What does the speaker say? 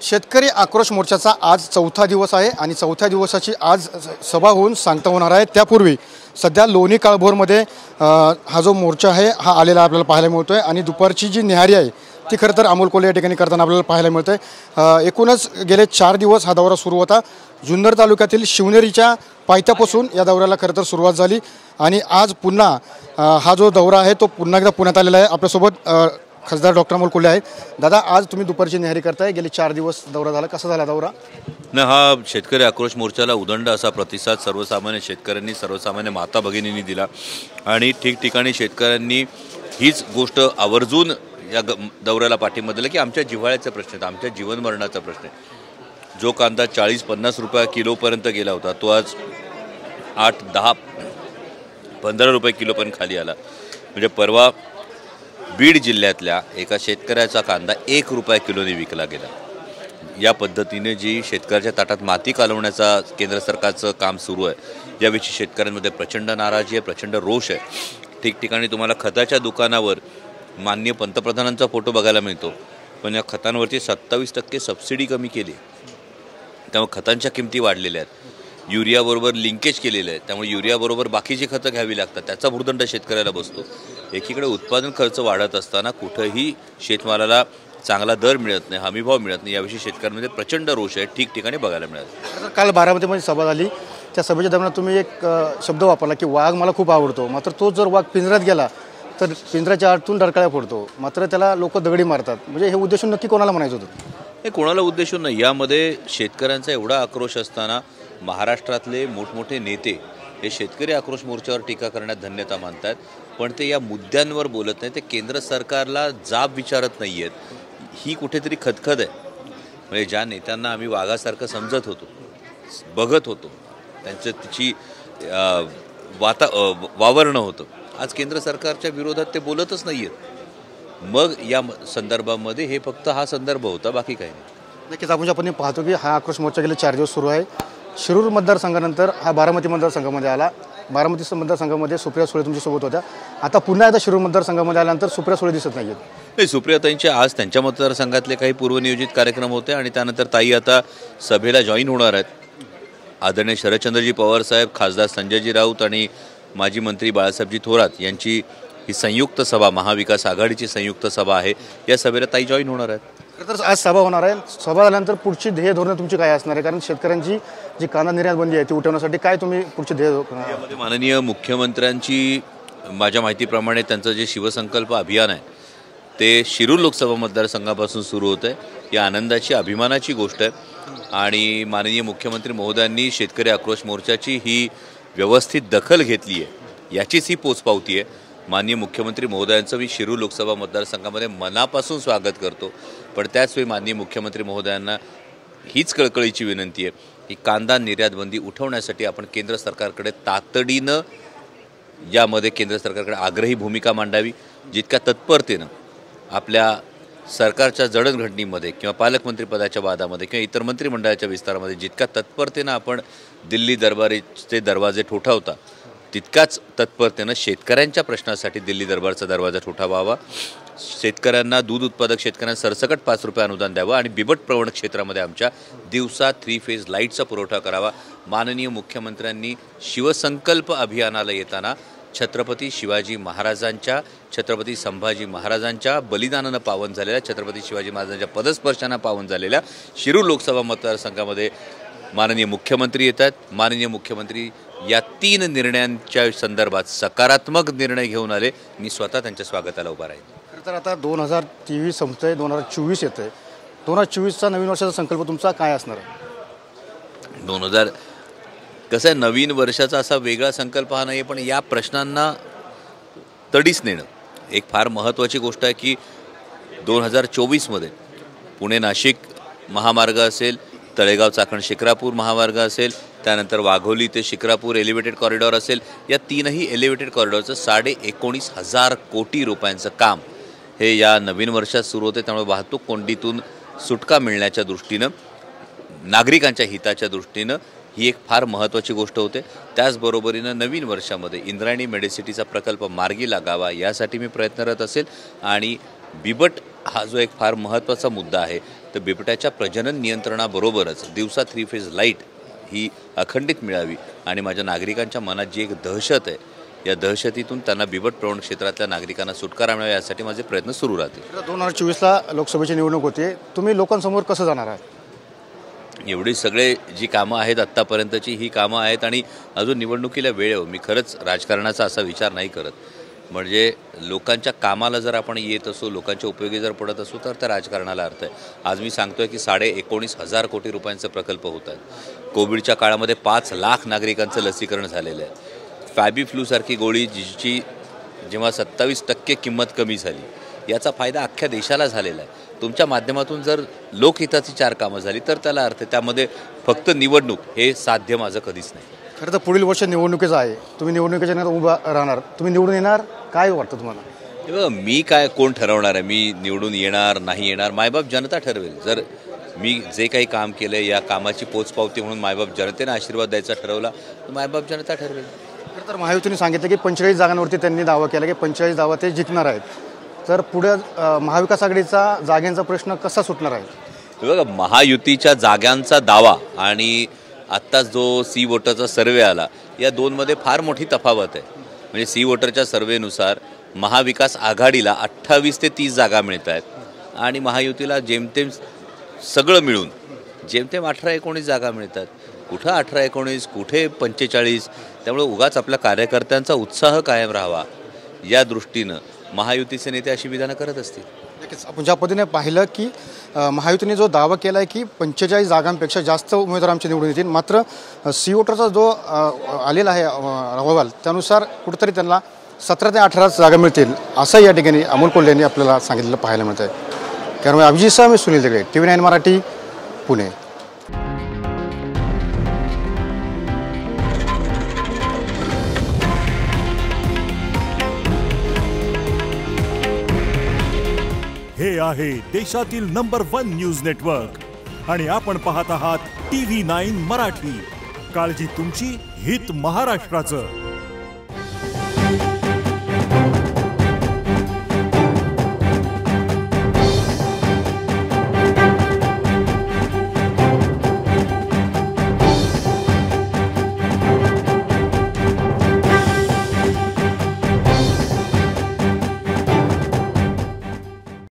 शेतकरी आक्रोश मोर्चाचा आज चौथा दिवस आहे आणि चौथ्या दिवसाची आज सभा होऊन सांगता होणार आहे। त्यापूर्वी सध्या लोणी काळभोरमध्ये हा जो मोर्चा आहे हा आलेला आपल्याला पाहायला मिळतोय आणि दुपारची जी न्याहारी आहे ती खरं तर अमोल कोल्हे या ठिकाणी करताना आपल्याला पाहायला मिळतंय। एकूणच गेले 4 दिवस हा दौरा सुरू होता। जुन्नर तालुक्यातील शिवनेरीच्या पायथ्यापासून या दौऱ्याला खरं तर सुरुवात झाली आणि आज पुन्हा हा जो दौरा आहे तो पुन्हा एकदा पुण्यात आलेला आहे। आपल्यासोबत खासदार डॉक्टर अमोल कोल्हे आहेत। दादा, आज तुम्ही दुपारची न्याहारी करताय, गेले 4 दिवस दौरा झाला, कसा झाला दौरा? हा शेतकरी आक्रोश मोर्चाला उदंड असा प्रतिसाद सर्वसामान्य शेतकऱ्यांनी सर्वसामान्य माता भगिनींनी दिला आणि ठिकठिकाणी शेतकऱ्यांनी हीच गोष्ट आवर्जून या दौऱ्याला पाठिंबा दिला की आमच्या जिव्हाळ्याचा प्रश्न आहे, आमच्या जीवनमरणाचा प्रश्न आहे। जो कांदा 40-50 रुपये किलोपर्यंत गेला होता तो आज 8, 10, 15 रुपये किलोपर्यंत खाली आला। म्हणजे परवा बीड जिल्ह्यातल्या एका शेतकऱ्याचा कांदा 1 रुपया किलोने विकला गेला। या पद्धतीने जी शेतकऱ्याच्या ताटात माती कालवण्याचा केंद्र सरकारचं काम सुरू आहे याविषयी शेतकऱ्यांमध्ये प्रचंड नाराजी आहे, प्रचंड रोष आहे। ठिकठिकाणी तुम्हाला खताच्या दुकानावर माननीय पंतप्रधानांचा फोटो बघायला मिळतो, पण या खतांवरती 27% सबसिडी कमी केली, त्यामुळे खतांच्या किमती वाढलेल्या आहेत। युरियाबरोबर लिंकेज केलेलं आहे, त्यामुळे युरियाबरोबर बाकीची खतं घ्यावी लागतात, त्याचा भुर्दंड शेतकऱ्याला बसतो। एकीकडे उत्पादन खर्च वाढत असताना कुठंही शेतमालाला चांगला दर मिळत नाही, हमीभाव मिळत नाही, याविषयी शेतकऱ्यांमध्ये प्रचंड रोष आहे, ठिकठिकाणी बघायला मिळाला। काल बारामतीमध्ये सभा झाली, त्या सभेच्या दरम्यान तुम्ही एक शब्द वापरला की वाघ मला खूप आवडतो, मात्र तो जर वाघ पिंजऱ्यात गेला तर पिंजऱ्याच्या आतून डरकाळ्या फोडतो, मात्र त्याला लोक दगडी मारतात। म्हणजे हे उद्देशून नक्की कोणाला म्हणायचं होतं? हे कोणाला उद्देशून नाही, यामध्ये शेतकऱ्यांचा एवढा आक्रोश असताना महाराष्ट्रातले मोठमोठे नेते हे शेतकरी आक्रोश मोर्चावर टीका करण्यात धन्यता मानतात, पण ते या मुद्द्यांवर बोलत नाही, ते केंद्र सरकारला जाब विचारत नाही आहेत। ही कुठेतरी खदखद आहे। म्हणजे ज्या नेत्यांना आम्ही वाघासारखं समजत होतो, बघत होतो, त्यांचं तिची वावरणं होतं, आज केंद्र सरकारच्या विरोधात ते बोलतच नाही आहेत। मग या संदर्भामध्ये हे फक्त हा संदर्भ होता, बाकी काही नाही। नक्कीच आपण पाहतो की हा आक्रोश मोर्चा गेले 4 दिवस सुरू आहे। शिरूर मतदारसंघानंतर हा बारामती मतदारसंघामध्ये आला। बारामती मतदारसंघामध्ये सुप्रिया सुळे तुमच्यासोबत होत्या, आता पुन्हा एकदा शिरूर मतदारसंघामध्ये आल्यानंतर सुप्रिया सुळे दिसत नाही आहेत। नाही, सुप्रियाताईंचे आज त्यांच्या मतदारसंघातले काही पूर्वनियोजित कार्यक्रम होते आणि त्यानंतर ताई आता सभेला जॉईन होणार आहेत। आदरणीय शरदचंद्रजी पवार साहेब, खासदार संजयजी राऊत आणि माजी मंत्री बाळासाहेबजी थोरात यांची ही संयुक्त सभा, महाविकास आघाडीची संयुक्त सभा आहे, या सभेला ताई जॉईन होणार आहेत। तर आज सभा होणार आहे, सभा झाल्यानंतर पुढची ध्येय धोरणं तुमची काय असणार आहे? कारण शेतकऱ्यांची जी कांदा निर्यात बंदी आहे ती उठवण्यासाठी काय तुम्ही पुढची ध्येय? यामध्ये माननीय मुख्यमंत्र्यांची, माझ्या माहितीप्रमाणे त्यांचं जे शिवसंकल्प अभियान आहे ते शिरूर लोकसभा मतदारसंघापासून सुरू होतं आहे। या आनंदाची, अभिमानाची गोष्ट आहे आणि माननीय मुख्यमंत्री महोदयांनी शेतकरी आक्रोश मोर्चाची ही व्यवस्थित दखल घेतली आहे, याचीच ही पोचपावती आहे। माननीय मुख्यमंत्री महोदयांचं मी शिरूर लोकसभा मतदारसंघामध्ये मनापासून स्वागत करतो, पण त्याचवेळी माननीय मुख्यमंत्री महोदयांना हीच कळकळीची विनंती आहे की कांदा निर्यातबंदी उठवण्यासाठी आपण केंद्र सरकारकडे तातडीनं यामध्ये केंद्र सरकारकडे आग्रही भूमिका मांडावी। जितक्या तत्परतेनं आपल्या सरकारच्या जडणघडणीमध्ये किंवा पालकमंत्रीपदाच्या वादामध्ये किंवा इतर मंत्रिमंडळाच्या विस्तारामध्ये जितक्या तत्परतेनं आपण दिल्ली दरबारीचे दरवाजे ठोठावता, तितक्याच तत्परतेनं शेतकऱ्यांच्या प्रश्नासाठी दिल्ली दरबारचा दरवाजा ठोठावावा। शेतकऱ्यांना, दूध उत्पादक शेतकऱ्यांना सरसकट 5 रुपये अनुदान द्यावं आणि बिबट प्रवण क्षेत्रामध्ये आमच्या दिवसा 3 फेज लाईटचा पुरवठा करावा। माननीय मुख्यमंत्र्यांनी शिवसंकल्प अभियानाला येताना छत्रपती शिवाजी महाराजांच्या, छत्रपती संभाजी महाराजांच्या बलिदानानं पावन झालेल्या, छत्रपती शिवाजी महाराजांच्या पदस्पर्शानं पावन झालेल्या शिरूर लोकसभा मतदारसंघामध्ये माननीय मुख्यमंत्री येतात। माननीय मुख्यमंत्री या 3 निर्णयांच्या संदर्भात सकारात्मक निर्णय घेऊन आले, मी स्वतः त्यांच्या स्वागताला उभा राहील। तर आता 2023 संपतंय, 2024 येतंय, 2024चा नवीन वर्षाचा संकल्प तुमचा काय असणार आहे? कसं आहे, नवीन वर्षाचा असा वेगळा संकल्प हा नाही, पण या प्रश्नांना तडीस नेणं एक फार महत्त्वाची गोष्ट आहे की 2024मध्ये पुणे नाशिक महामार्ग असेल, तळेगाव चाकण शिक्रापूर महामार्ग असेल, त्यानंतर वाघोली ते शिक्रापूर एलिव्हेटेड कॉरिडॉर असेल, या 3ही एलिव्हेटेड कॉरिडॉरचं 19,500 कोटी रुपयांचं काम हे या नवीन वर्षात सुरू होते। त्यामुळे वाहतूक कोंडीतून सुटका मिळण्याच्या दृष्टीनं, नागरिकांच्या हिताच्या दृष्टीनं ही एक फार महत्त्वाची गोष्ट होते। त्याचबरोबरीनं नवीन वर्षामध्ये इंद्रायणी मेडिसिटीचा प्रकल्प मार्गी लागावा यासाठी मी प्रयत्नरत असेल आणि बिबट हा जो एक फार महत्त्वाचा मुद्दा आहे तर बिबट्याच्या प्रजनन नियंत्रणाबरोबरच दिवसा 3 फेज लाईट ही अखंडित मिळावी आणि माझ्या नागरिकांच्या मनात जी एक दहशत आहे, या दहशतीतून त्यांना बिबट प्रवण क्षेत्रातल्या नागरिकांना सुटकारा मिळावा यासाठी माझे प्रयत्न सुरू राहतील. 2024ला लोकसभेची निवडणूक होते, तुम्ही लोकांसमोर कसं जाणार आहात? एवढी सगळे जी कामं आहेत आत्तापर्यंतची ही कामं आहेत आणि अजून निवडणुकीला वेळ आहे. मी खरंच राजकारणाचा असा विचार नाही करत. म्हणजे लोकांच्या कामाला जर आपण येत असू, लोकांच्या उपयोगी जर पडत असू तर त्या राजकारणाला अर्थ आहे. आज मी सांगतोय की 19,500 कोटी रुपयांचे प्रकल्प होत आहेत. कोविडच्या काळामध्ये 5 लाख नागरिकांचं लसीकरण झालेलं आहे. फॅबीफ्लूसारखी गोळी जिची जेव्हा 27% किंमत कमी झाली, याचा फायदा अख्ख्या देशाला झालेला आहे. तुमच्या माध्यमातून जर लोकहिताची 4 कामं झाली तर त्याला अर्थ आहे. त्यामध्ये फक्त निवडणूक हे साध्य माझं कधीच नाही. खरं तर पुढील वर्ष निवडणुकीचं आहे, तुम्ही निवडणुकीच्या नंतर उभा राहणार, तुम्ही निवडून येणार, काय वाटतं तुम्हाला? हे बघा, मी काय कोण ठरवणार आहे मी निवडून येणार नाही येणार? मायबाप जनता ठरवेल. जर मी जे काही काम केलं या कामाची पोचपावती म्हणून मायबाप जनतेने आशीर्वाद द्यायचा ठरवला तर मायबाप जनता ठरवेल. खरं तर महायुतीने सांगितलं की 45 जागांवरती त्यांनी दावा केला की 45 जागा ते जिंकणार आहेत. तर पुढे महाविकास आघाडीचा जागांचा प्रश्न कसा सुटणार आहे? हे बघा, महायुतीच्या जागांचा दावा आणि आत्ता जो सी वोटरचा सर्वे आला, या दोनमध्ये फार मोठी तफावत आहे. म्हणजे सी वोटरच्या सर्वेनुसार महाविकास आघाडीला 28 ते 30 जागा मिळत आहेत आणि महायुतीला जेमतेम सगळं मिळून जेमतेम 18-19 जागा मिळतात. कुठं 18-19, कुठे 45. त्यामुळे उगाच आपल्या कार्यकर्त्यांचा उत्साह कायम राहावा या दृष्टीनं महायुतीचे नेते अशी विधानं करत असतील. नक्कीच आपण ज्या पद्धतीने पाहिलं की महायुतीने जो दावा केला आहे की 45 जागांपेक्षा जास्त उमेदवार आमचे निवडून येतील, मात्र सी वोटरचा जो आलेला आहे अहवाल त्यानुसार कुठंतरी त्यांना 17 ते 18 जागा मिळतील असं या ठिकाणी अमोल कोल्हे यांनी आपल्याला सांगितलेलं पाहायला मिळत आहे. कारण अभिजित सह मी सुनील दगडे, TV9 मराठी, पुणे. हे आहे देशातील नंबर 1 न्यूज नेटवर्क आणि आपण पाहत आहात TV9 मराठी. काळजी तुमची, हित महाराष्ट्राचं.